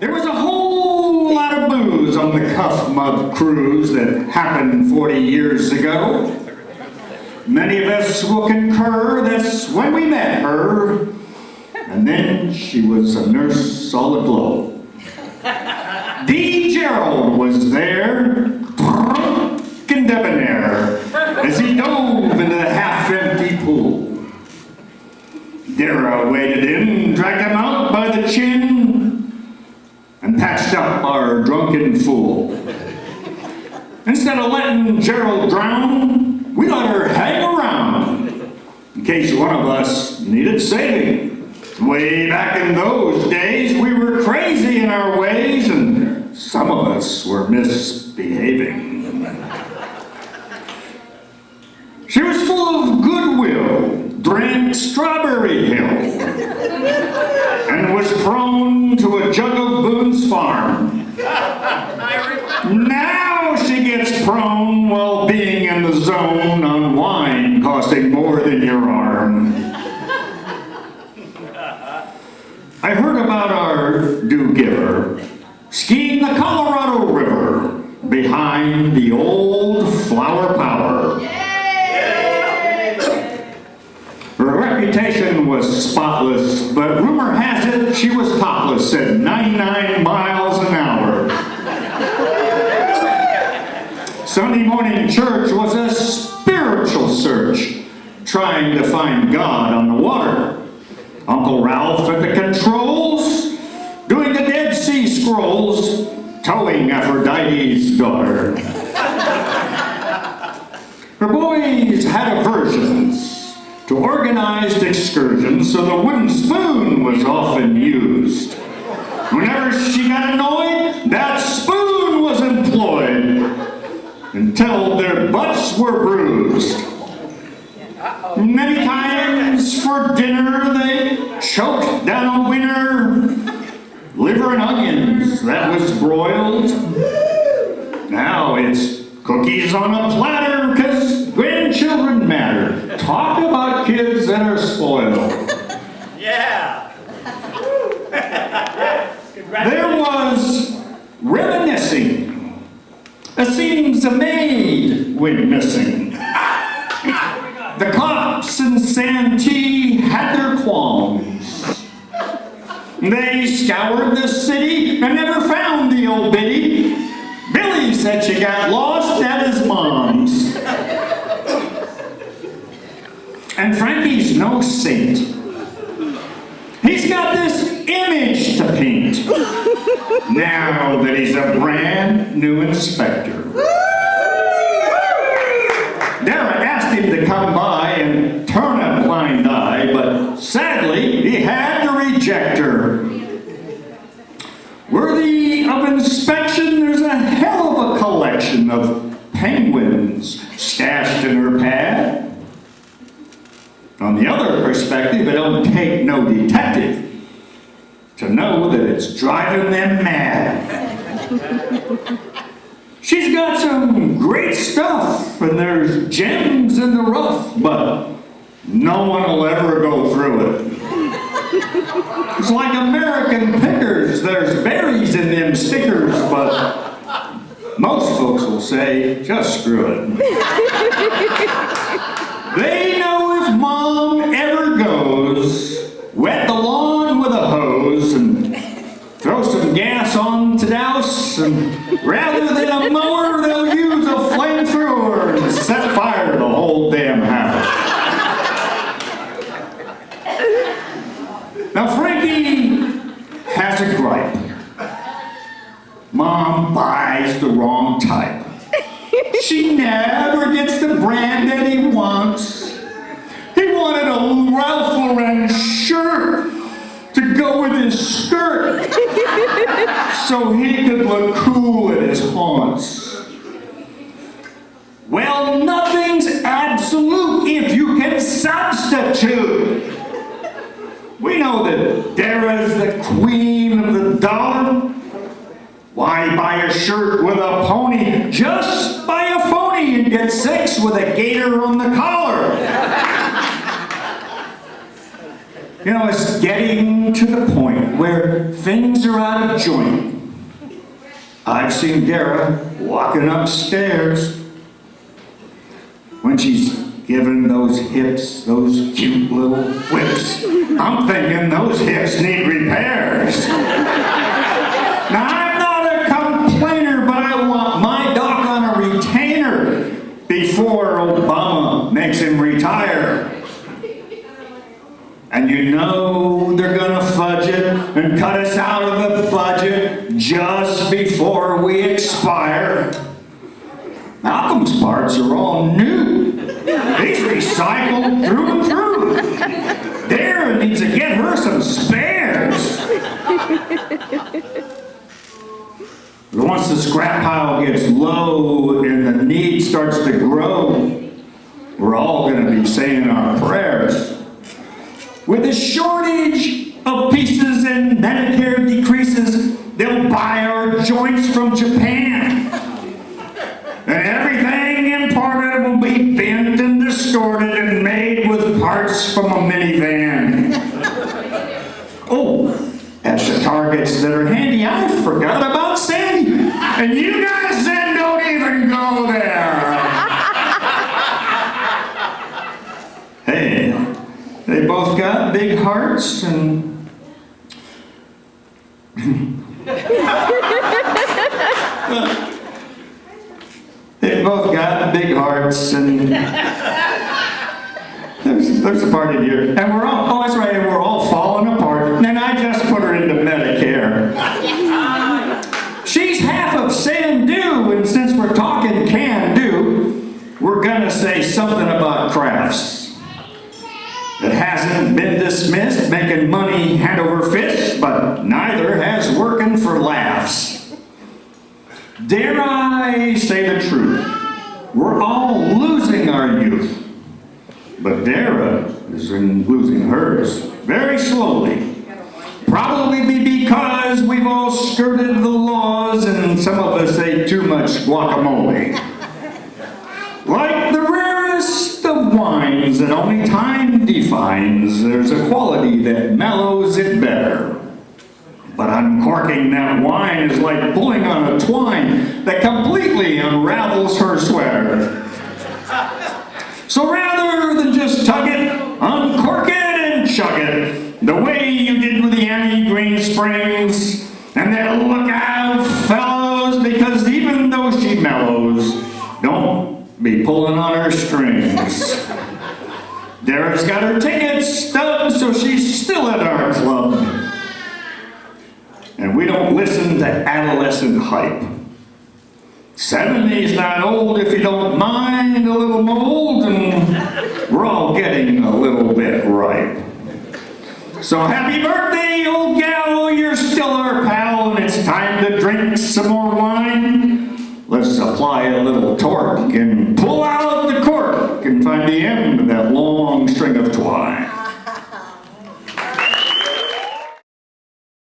There was a whole lot of booze on the Cuff Mug cruise that happened 40 years ago. Many of us will concur that's when we met her, and then she was a nurse all aglow. D. Gerald was there, drunk and debonair, as he dove into the half-empty pool. Dara waded in, dragged him out by the chin, and patched up our drunken fool. Instead of letting Gerald drown, we let her hang around, in case one of us needed saving. Way back in those days, we were crazy in our ways, and some of us were misbehaving. She was full of goodwill, drank Strawberry Hill, and was prone to a jug of Boone's Farm. Now she gets prone while being in the zone on wine costing more than your arm. I heard about our do-giver skiing the Colorado River behind the old Flower Power. Her reputation was spotless, but rumor has it she was topless at 99 miles an hour. Sunday morning church was a spiritual search, trying to find God on the water. Uncle Ralph at the controls, doing the Dead Sea Scrolls, towing Aphrodite's daughter. Her boys had aversions to organized excursions, so the wooden spoon was often used. Whenever she got annoyed, that spoon was employed until their butts were bruised. Many times for dinner they choked down a winner, liver and onions that was broiled. Now it's cookies on a platter because grandchildren matter. Talk about kids that are spoiled. Yeah. There was reminiscing. It seems a maid went missing. The cops in Santee had their qualms. They scoured the city and never found the old biddy. Billy said she got lost at his mom's. And Frankie's no saint. He's got this image to paint now that he's a brand new inspector. Dara asked him to come by and turn a blind eye, but sadly, he had to reject her. Worthy of inspection, there's a hell of a collection of penguins stashed in her pad. On the other perspective, it don't take no detective to know that it's driving them mad. She's got some great stuff, and there's gems in the rough, but no one will ever go through it. It's like American pickers. There's berries in them stickers, but most folks will say, just screw it. They know if Mom ever goes, wet the lawn with a hose and throw some gas on to douse, and rather than a mower, they'll use a flamethrower and set fire to the whole damn house. Now, Frankie has a gripe. Mom buys the wrong type. She never gets the brand that he wants. He wanted a Ralph Lauren shirt to go with his skirt so he could look cool at his haunts. Well, nothing's absolute if you can substitute. We know that Dara's the queen of the dollar. Why buy a shirt with a pony? Just buy a phony and get 6 with a gator on the collar. You know, it's getting to the point where things are out of joint. I've seen Dara walking upstairs when she's giving those hips, those cute little whips. I'm thinking those hips need repairs. Now, I'm not a complainer, but I want my doc on a retainer before Obama makes him retire. And you know they're gonna fudge it and cut us out of the budget just before we expire. Malcolm's parts are all new. He's recycled through and through. Dara needs to get her some spares. But once the scrap pile gets low and the need starts to grow, we're all going to be saying our prayers. With a shortage of pieces and Medicare decreases, they'll buy our joints from Japan. And everything imported will be bent and distorted and made with parts from a minivan. Oh, at the Targets that are handy, I forgot about Sandy. And you guys said don't even go there. Hey, they both got big hearts and... They both got big hearts, and there's a part in here, and we're all, oh that's right, and we're all falling apart, and I just put her into Medicare. She's half of San Do, and since we're talking can do, we're gonna say something about crafts. It hasn't been dismissed, making money hand over fist, but neither has working for laughs. Dare I say the truth? We're all losing our youth. But Dara is losing hers very slowly. Probably because we've all skirted the laws and some of us ate too much guacamole. Like the rarest of wines that only time defines, there's a quality that mellows it better. But uncorking that wine is like pulling on a twine that completely unravels her sweater. So rather than just tug it, uncork it and chug it, the way you did with the Annie Green Springs. And then look out, fellows, because even though she mellows, don't be pulling on her strings. Dara's got her tickets stubbed, so she's still at our club. And we don't listen to adolescent hype. 70's not old if you don't mind a little mold, and we're all getting a little bit ripe. So happy birthday, old gal, you're still our pal, and it's time to drink some more wine. Let's apply a little torque and pull out the cork and find the empty